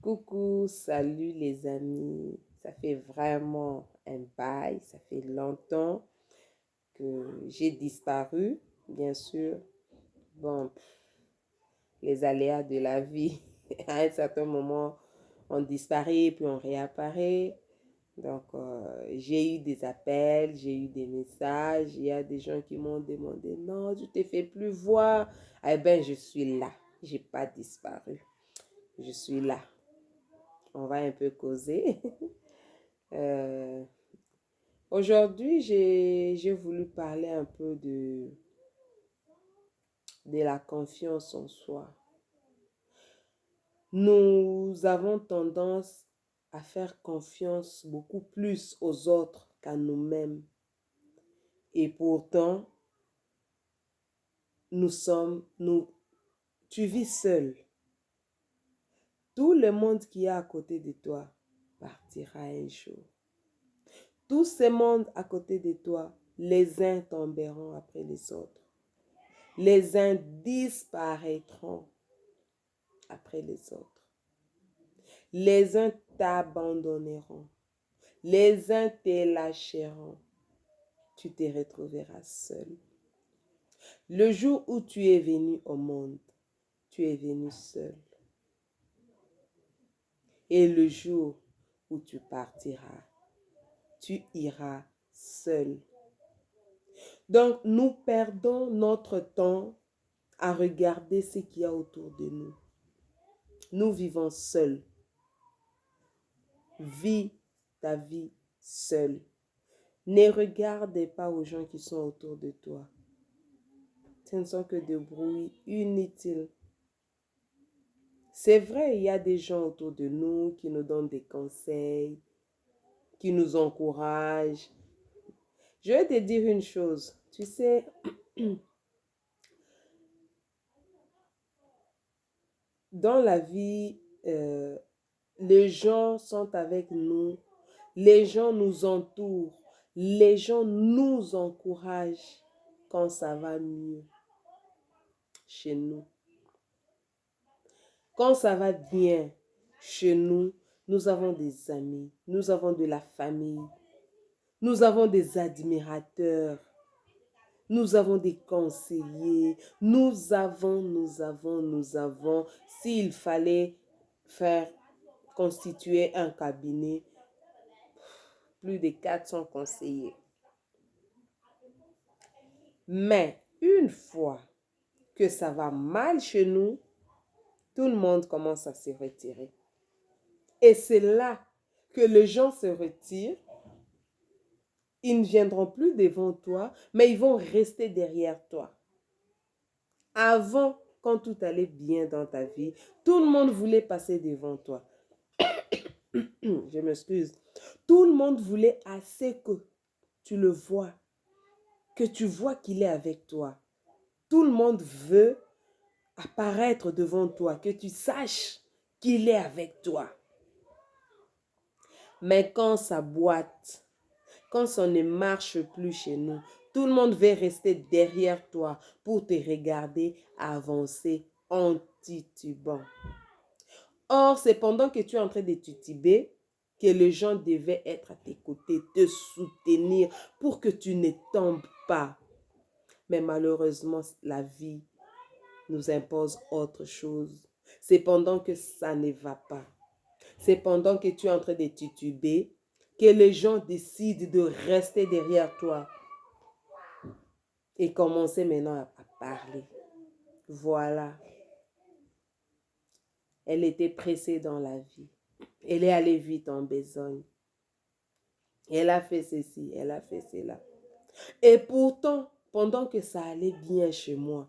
Coucou, salut les amis. Ça fait vraiment un bail, ça fait longtemps que j'ai disparu, bien sûr. Bon, les aléas de la vie, à un certain moment, on disparaît puis on réapparaît. Donc, j'ai eu des appels, j'ai eu des messages. Il y a des gens qui m'ont demandé, non, je ne te fais plus voir. Eh bien, je suis là. Je n'ai pas disparu. Je suis là. On va un peu causer. Euh, Aujourd'hui, j'ai voulu parler un peu de la confiance en soi. Nous avons tendance à faire confiance beaucoup plus aux autres qu'à nous-mêmes. Et pourtant, tu vis seul. Tout le monde qui est à côté de toi partira un jour. Tous ces mondes à côté de toi, les uns tomberont après les autres. Les uns disparaîtront après les autres. Les uns t'abandonneront. Les uns te lâcheront. Tu te retrouveras seul. Le jour où tu es venu au monde, tu es venu seul. Et le jour où tu partiras, tu iras seul. Donc, nous perdons notre temps à regarder ce qu'il y a autour de nous. Nous vivons seuls. Vis ta vie seul. Ne regarde pas aux gens qui sont autour de toi. Ce ne sont que des bruits inutiles. C'est vrai, il y a des gens autour de nous qui nous donnent des conseils, qui nous encouragent. Je vais te dire une chose. Tu sais, dans la vie, les gens sont avec nous. Les gens nous entourent. Les gens nous encouragent quand ça va mieux chez nous. Quand ça va bien chez nous, nous avons des amis, nous avons de la famille, nous avons des admirateurs, nous avons des conseillers, nous avons. S'il fallait faire constituer un cabinet, plus de 400 conseillers. Mais une fois que ça va mal chez nous, tout le monde commence à se retirer. Et c'est là que les gens se retirent. Ils ne viendront plus devant toi, mais ils vont rester derrière toi. Avant, quand tout allait bien dans ta vie, tout le monde voulait passer devant toi. Je m'excuse. Tout le monde voulait assez que tu le vois, que tu vois qu'il est avec toi. Tout le monde veut apparaître devant toi, que tu saches qu'il est avec toi. Mais quand ça boite, quand ça ne marche plus chez nous, tout le monde veut rester derrière toi pour te regarder avancer en titubant. Or, c'est pendant que tu es en train de tituber que les gens devaient être à tes côtés, te soutenir pour que tu ne tombes pas. Mais malheureusement, la vie nous impose autre chose. C'est pendant que ça ne va pas. C'est pendant que tu es en train de tituber que les gens décident de rester derrière toi et commencer maintenant à parler. Voilà. Elle était pressée dans la vie. Elle est allée vite en besogne. Elle a fait ceci, elle a fait cela. Et pourtant, pendant que ça allait bien chez moi,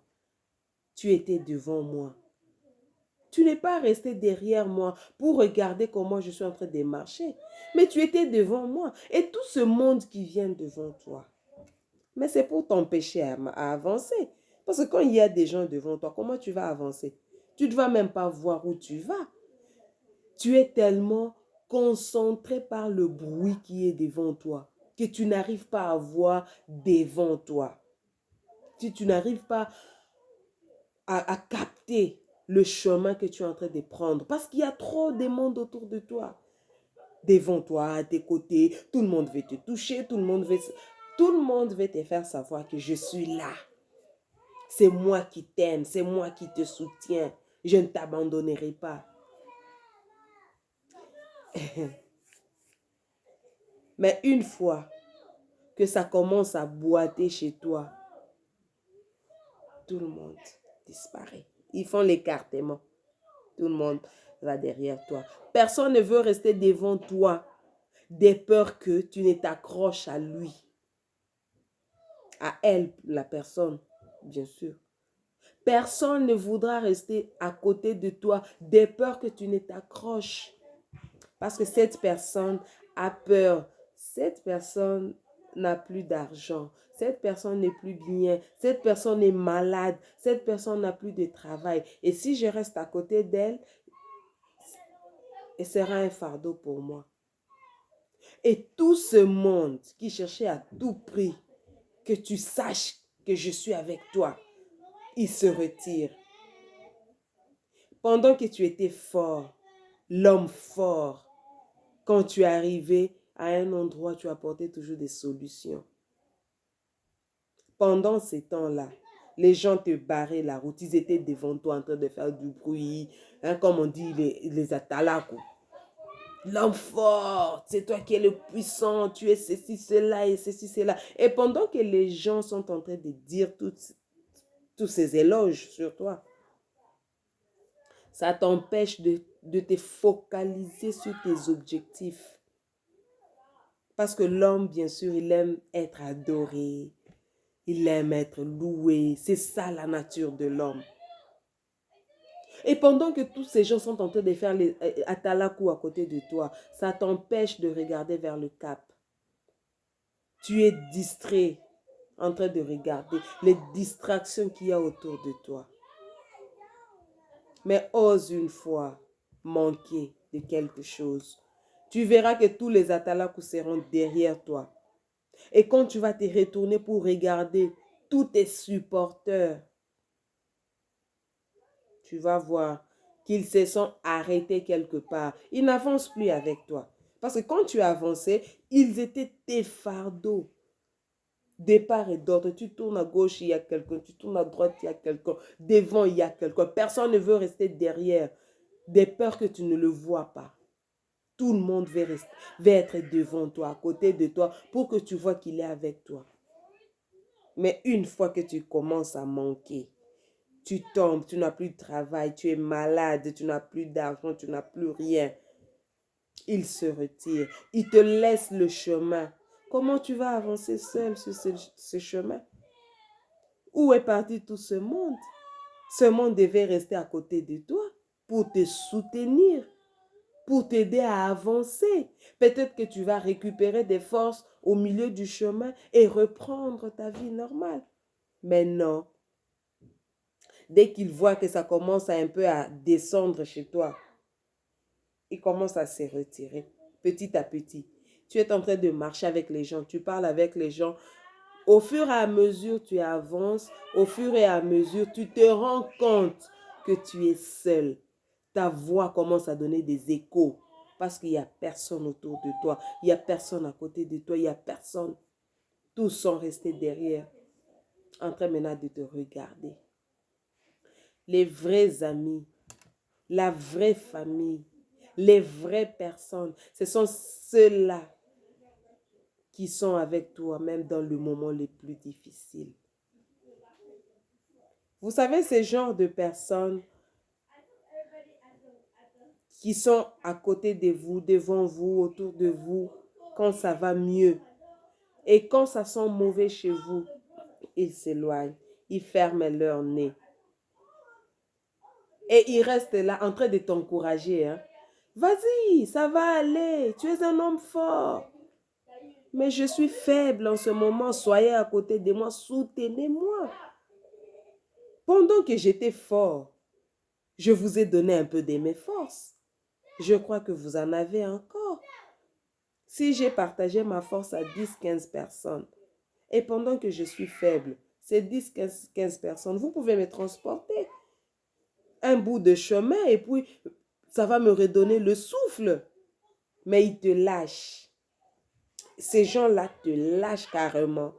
tu étais devant moi. Tu n'es pas resté derrière moi pour regarder comment je suis en train de marcher. Mais tu étais devant moi. Et tout ce monde qui vient devant toi. Mais c'est pour t'empêcher à avancer. Parce que quand il y a des gens devant toi, comment tu vas avancer? Tu ne vas même pas voir où tu vas. Tu es tellement concentré par le bruit qui est devant toi que tu n'arrives pas à voir devant toi. Tu n'arrives pas à capter le chemin que tu es en train de prendre. Parce qu'il y a trop de monde autour de toi. Devant toi, à tes côtés, tout le monde veut te toucher, tout le monde veut te faire savoir que je suis là. C'est moi qui t'aime, c'est moi qui te soutiens. Je ne t'abandonnerai pas. Mais une fois que ça commence à boiter chez toi, tout le monde disparaît. Ils font l'écartement. Tout le monde va derrière toi. Personne ne veut rester devant toi de peur que tu ne t'accroches à lui. À elle, la personne, bien sûr. Personne ne voudra rester à côté de toi de peur que tu ne t'accroches. Parce que cette personne a peur. Cette personne n'a plus d'argent. Cette personne n'est plus bien. Cette personne est malade. Cette personne n'a plus de travail. Et si je reste à côté d'elle, elle sera un fardeau pour moi. Et tout ce monde qui cherchait à tout prix que tu saches que je suis avec toi, il se retire. Pendant que tu étais fort, l'homme fort, quand tu es arrivé à un endroit, tu apportais toujours des solutions. Pendant ces temps-là, les gens te barraient la route. Ils étaient devant toi en train de faire du bruit. Hein, comme on dit, les atalakou. L'homme fort, c'est toi qui es le puissant. Tu es ceci, cela et ceci, cela. Et pendant que les gens sont en train de dire tous ces éloges sur toi, ça t'empêche de te focaliser sur tes objectifs. Parce que l'homme, bien sûr, il aime être adoré. Il aime être loué. C'est ça la nature de l'homme. Et pendant que tous ces gens sont en train de faire les atalakou à côté de toi, ça t'empêche de regarder vers le cap. Tu es distrait en train de regarder les distractions qu'il y a autour de toi. Mais ose une fois manquer de quelque chose. Tu verras que tous les atalakou seront derrière toi. Et quand tu vas te retourner pour regarder tous tes supporters, tu vas voir qu'ils se sont arrêtés quelque part. Ils n'avancent plus avec toi. Parce que quand tu avançais, ils étaient tes fardeaux. De part et d'autre, tu tournes à gauche, il y a quelqu'un. Tu tournes à droite, il y a quelqu'un. Devant, il y a quelqu'un. Personne ne veut rester derrière. De peur que tu ne le vois pas. Tout le monde veut être devant toi, à côté de toi, pour que tu vois qu'il est avec toi. Mais une fois que tu commences à manquer, tu tombes, tu n'as plus de travail, tu es malade, tu n'as plus d'argent, tu n'as plus rien. Il se retire, il te laisse le chemin. Comment tu vas avancer seul sur ce chemin? Où est parti tout ce monde? Ce monde devait rester à côté de toi pour te soutenir, pour t'aider à avancer. Peut-être que tu vas récupérer des forces au milieu du chemin et reprendre ta vie normale. Mais non. Dès qu'il voit que ça commence un peu à descendre chez toi, il commence à se retirer petit à petit. Tu es en train de marcher avec les gens, tu parles avec les gens. Au fur et à mesure, tu avances. Au fur et à mesure, tu te rends compte que tu es seul. Ta voix commence à donner des échos parce qu'il n'y a personne autour de toi. Il n'y a personne à côté de toi. Il n'y a personne. Tous sont restés derrière, en train maintenant de te regarder. Les vrais amis, la vraie famille, les vraies personnes, ce sont ceux-là qui sont avec toi, même dans le moment le plus difficile. Vous savez, ces genres de personnes qui sont à côté de vous, devant vous, autour de vous, quand ça va mieux. Et quand ça sent mauvais chez vous, ils s'éloignent, ils ferment leur nez. Et ils restent là en train de t'encourager. Hein. Vas-y, ça va aller, tu es un homme fort. Mais je suis faible en ce moment, soyez à côté de moi, soutenez-moi. Pendant que j'étais fort, je vous ai donné un peu de mes forces. Je crois que vous en avez encore. Si j'ai partagé ma force à 10-15 personnes, et pendant que je suis faible, ces 10-15 personnes, vous pouvez me transporter. un bout de chemin et puis ça va me redonner le souffle. Mais ils te lâchent. Ces gens-là te lâchent carrément.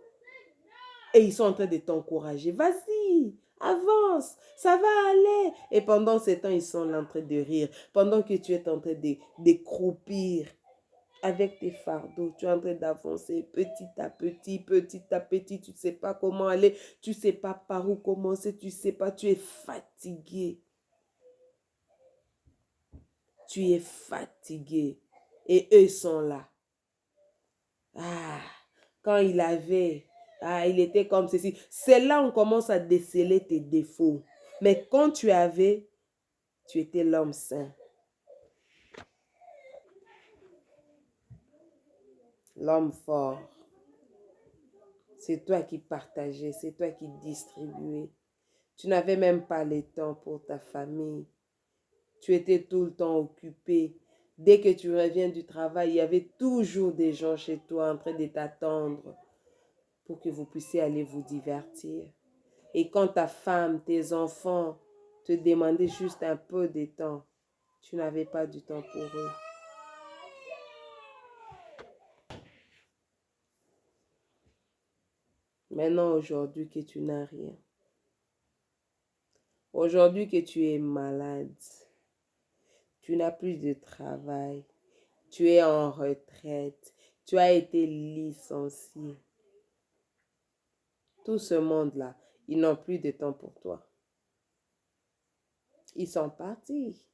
Et ils sont en train de t'encourager. Vas-y, avance, ça va aller. Et pendant ce temps, ils sont là en train de rire. Pendant que tu es en train de croupir avec tes fardeaux, tu es en train d'avancer petit à petit. Tu ne sais pas comment aller, tu ne sais pas par où commencer, tu ne sais pas, tu es fatigué. Tu es fatigué. Et eux sont là. Ah, quand il avait, il était comme ceci. C'est là on commence à déceler tes défauts. Mais quand tu avais, tu étais l'homme saint, l'homme fort. C'est toi qui partageais, c'est toi qui distribuais. Tu n'avais même pas le temps pour ta famille. Tu étais tout le temps occupé. Dès que tu reviens du travail, il y avait toujours des gens chez toi en train de t'attendre pour que vous puissiez aller vous divertir. Et quand ta femme, tes enfants te demandaient juste un peu de temps, tu n'avais pas du temps pour eux. Maintenant, aujourd'hui que tu n'as rien, aujourd'hui que tu es malade, tu n'as plus de travail, tu es en retraite, tu as été licencié. Tout ce monde-là, ils n'ont plus de temps pour toi. Ils sont partis.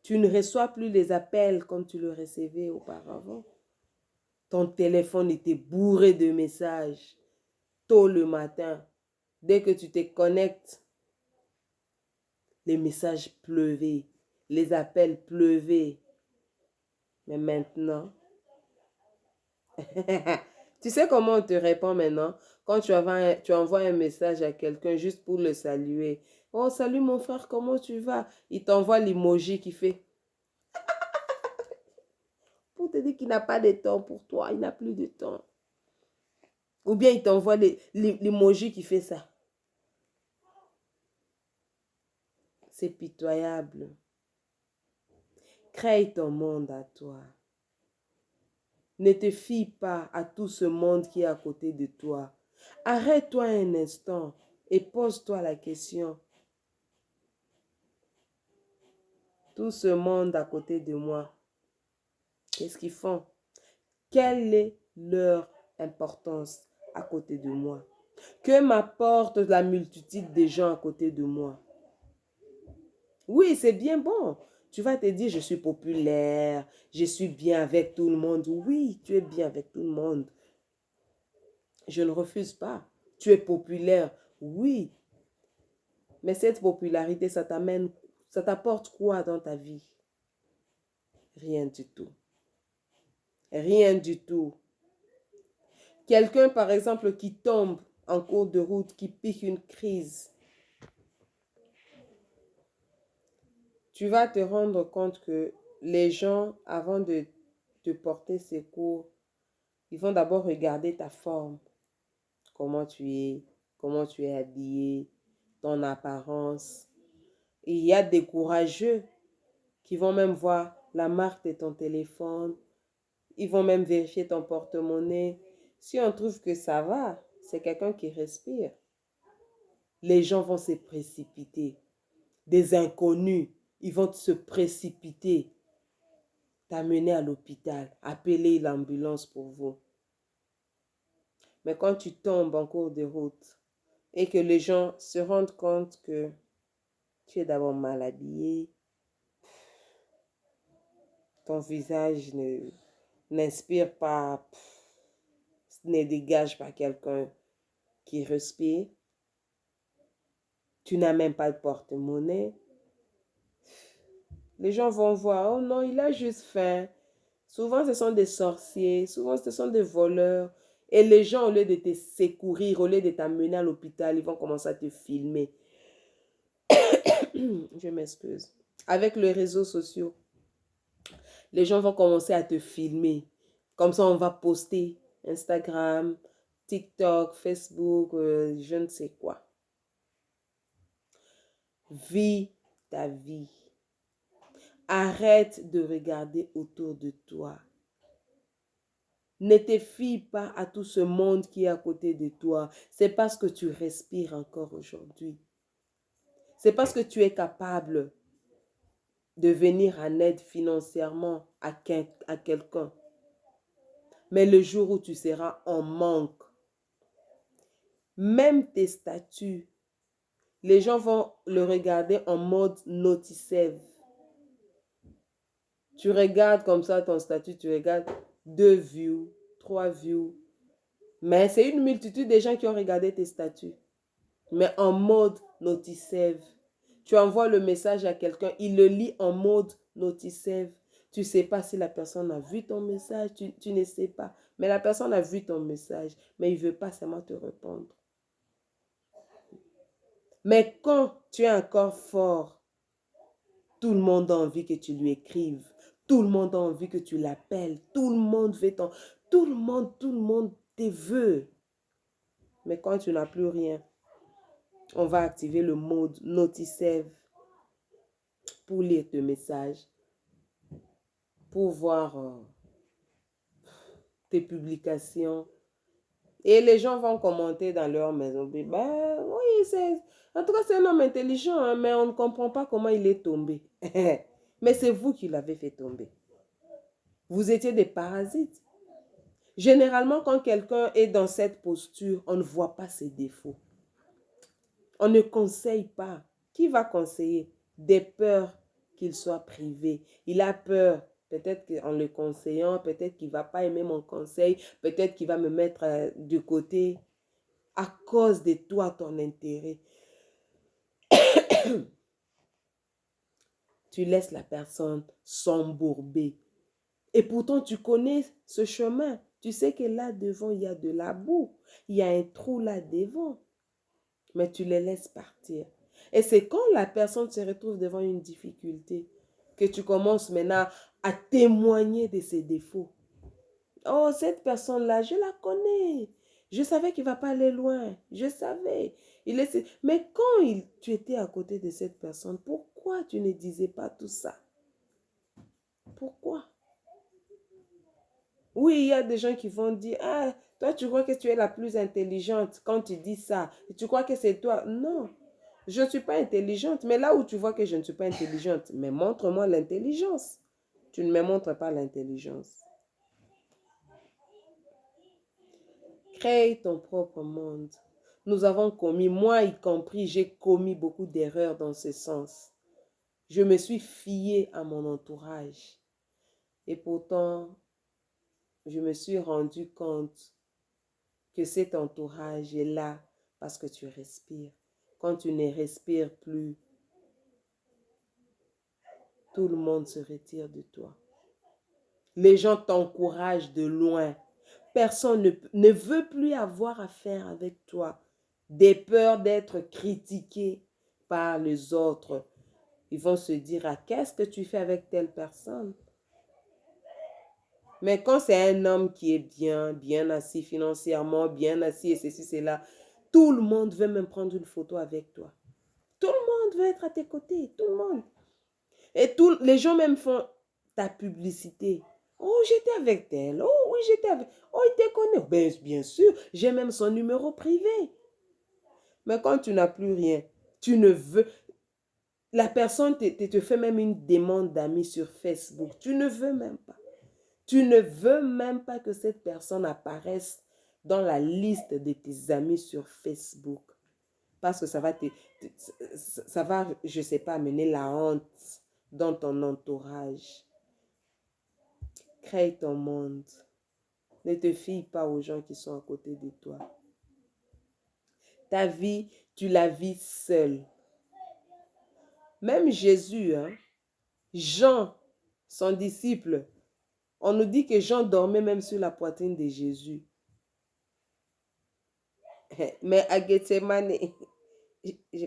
Tu ne reçois plus les appels comme tu le recevais auparavant. Ton téléphone était bourré de messages tôt le matin. Dès que tu te connectes, les messages pleuvaient, les appels pleuvaient. Mais maintenant, tu sais comment on te répond maintenant? Quand tu envoies un message à quelqu'un juste pour le saluer. Oh, salut mon frère, comment tu vas? Il t'envoie l'emoji qui fait. Pour te dire qu'il n'a pas de temps pour toi, il n'a plus de temps. Ou bien il t'envoie l'emoji qui fait ça. C'est pitoyable. Crée ton monde à toi. Ne te fie pas à tout ce monde qui est à côté de toi. Arrête-toi un instant et pose-toi la question. Tout ce monde à côté de moi, qu'est-ce qu'ils font? Quelle est leur importance à côté de moi? Que m'apporte la multitude des gens à côté de moi? Oui, c'est bien bon. Tu vas te dire, je suis populaire, je suis bien avec tout le monde. Oui, tu es bien avec tout le monde. Je ne refuse pas. Tu es populaire, oui. Mais cette popularité, ça t'apporte quoi dans ta vie? Rien du tout. Rien du tout. Quelqu'un, par exemple, qui tombe en cours de route, qui pique une crise, tu vas te rendre compte que les gens, avant de te porter secours, ils vont d'abord regarder ta forme, comment tu es habillé, ton apparence. Et il y a des courageux qui vont même voir la marque de ton téléphone, ils vont même vérifier ton porte-monnaie. Si on trouve que ça va, c'est quelqu'un qui respire. Les gens vont se précipiter. Des inconnus, ils vont se précipiter, t'amener à l'hôpital, appeler l'ambulance pour vous. Mais quand tu tombes en cours de route et que les gens se rendent compte que tu es d'abord mal habillé, ton visage n'inspire pas, ne dégage pas quelqu'un qui respire, tu n'as même pas de porte-monnaie, les gens vont voir, oh non, il a juste faim. Souvent, ce sont des sorciers, souvent, ce sont des voleurs. Et les gens, au lieu de te secourir, au lieu de t'amener à l'hôpital, ils vont commencer à te filmer. Je m'excuse. Avec les réseaux sociaux, les gens vont commencer à te filmer. Comme ça, on va poster Instagram, TikTok, Facebook, je ne sais quoi. Vis ta vie. Arrête de regarder autour de toi. Ne te fie pas à tout ce monde qui est à côté de toi. C'est parce que tu respires encore aujourd'hui. C'est parce que tu es capable de venir en aide financièrement à quelqu'un. Mais le jour où tu seras en manque, même tes statuts, les gens vont le regarder en mode noticève. Tu regardes comme ça ton statut, tu regardes 2 views, 3 views. Mais c'est une multitude de gens qui ont regardé tes statuts. Mais en mode noticève. Tu envoies le message à quelqu'un, il le lit en mode noticève. Tu ne sais pas si la personne a vu ton message, tu ne sais pas. Mais la personne a vu ton message, mais il ne veut pas seulement te répondre. Mais quand tu es encore fort, tout le monde a envie que tu lui écrives. Tout le monde a envie que tu l'appelles. Tout le monde veut ton... Tout le monde te veut. Mais quand tu n'as plus rien, on va activer le mode noticève pour lire tes messages, pour voir tes publications. Et les gens vont commenter dans leur maison. Ben oui, en tout cas, c'est un homme intelligent, hein, mais on ne comprend pas comment il est tombé. Mais c'est vous qui l'avez fait tomber. Vous étiez des parasites. Généralement, quand quelqu'un est dans cette posture, on ne voit pas ses défauts. On ne conseille pas. Qui va conseiller? Des peurs qu'il soit privé. Il a peur. Peut-être qu'en le conseillant, peut-être qu'il ne va pas aimer mon conseil. Peut-être qu'il va me mettre de côté à cause de toi, ton intérêt. Tu laisses la personne s'embourber. Et pourtant, tu connais ce chemin. Tu sais que là devant, il y a de la boue. Il y a un trou là devant. Mais tu les laisses partir. Et c'est quand la personne se retrouve devant une difficulté que tu commences maintenant à témoigner de ses défauts. Oh, cette personne-là, je la connais. Je savais qu'il ne va pas aller loin. Je savais. Mais quand tu étais à côté de cette personne, pourquoi tu ne disais pas tout ça? Pourquoi? Oui, il y a des gens qui vont dire, ah, toi, tu crois que tu es la plus intelligente quand tu dis ça. Tu crois que c'est toi. Non, je ne suis pas intelligente. Mais là où tu vois que je ne suis pas intelligente, mais montre-moi l'intelligence. Tu ne me montres pas l'intelligence. Crée ton propre monde. Nous avons commis, moi y compris, j'ai commis beaucoup d'erreurs dans ce sens. Je me suis fiée à mon entourage. Et pourtant, je me suis rendu compte que cet entourage est là parce que tu respires. Quand tu ne respires plus, tout le monde se retire de toi. Les gens t'encouragent de loin. Personne ne veut plus avoir affaire avec toi. Des peurs d'être critiqué par les autres. Ils vont se dire, ah, qu'est-ce que tu fais avec telle personne? Mais quand c'est un homme qui est bien assis financièrement, bien assis et ceci, cela, tout le monde veut même prendre une photo avec toi. Tout le monde veut être à tes côtés, tout le monde. Et les gens même font ta publicité. Oh, j'étais avec elle. Oh, oui, j'étais avec... Oh, il te connaît. Ben, bien sûr, j'ai même son numéro privé. Mais quand tu n'as plus rien, tu ne veux... La personne te fait même une demande d'amis sur Facebook. Tu ne veux même pas. Tu ne veux même pas que cette personne apparaisse dans la liste de tes amis sur Facebook. Parce que ça va, je ne sais pas, amener la honte dans ton entourage. Crée ton monde. Ne te fie pas aux gens qui sont à côté de toi. Ta vie, tu la vis seule. Même Jésus, hein, Jean, son disciple, on nous dit que Jean dormait même sur la poitrine de Jésus. Mais à Gethsemane,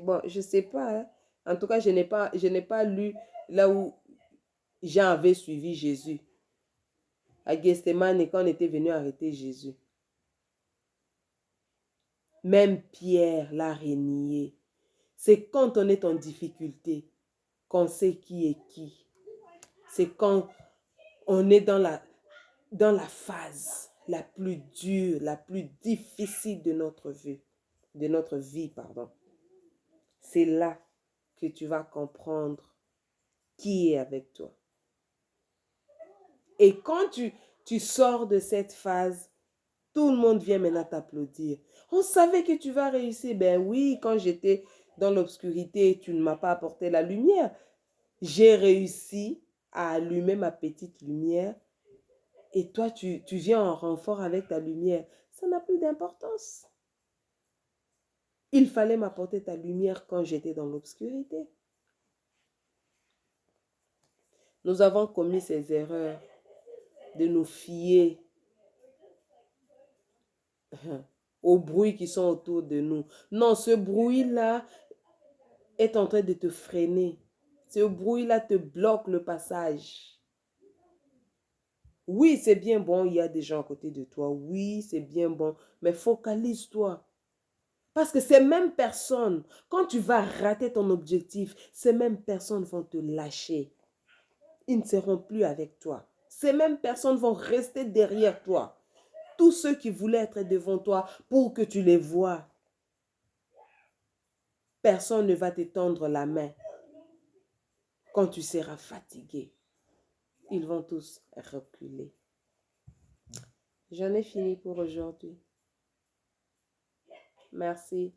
bon, je ne sais pas. Hein. En tout cas, je n'ai pas lu là où Jean avait suivi Jésus. À Gethsemane, quand on était venu arrêter Jésus. Même Pierre l'a renié. C'est quand on est en difficulté qu'on sait qui est qui. C'est quand on est dans la phase la plus dure, la plus difficile de notre vie, pardon. C'est là que tu vas comprendre qui est avec toi. Et quand tu sors de cette phase, tout le monde vient maintenant t'applaudir. On savait que tu vas réussir. Ben oui, quand j'étais dans l'obscurité, tu ne m'as pas apporté la lumière. J'ai réussi à allumer ma petite lumière et toi, tu viens en renfort avec ta lumière. Ça n'a plus d'importance. Il fallait m'apporter ta lumière quand j'étais dans l'obscurité. Nous avons commis ces erreurs de nous fier aux bruits qui sont autour de nous. Non, ce bruit-là est en train de te freiner. Ce bruit-là te bloque le passage. Oui, c'est bien bon, il y a des gens à côté de toi. Oui, c'est bien bon, mais focalise-toi. Parce que ces mêmes personnes, quand tu vas rater ton objectif, ces mêmes personnes vont te lâcher. Ils ne seront plus avec toi. Ces mêmes personnes vont rester derrière toi. Tous ceux qui voulaient être devant toi pour que tu les vois. Personne ne va te tendre la main quand tu seras fatigué. Ils vont tous reculer. J'en ai fini pour aujourd'hui. Merci.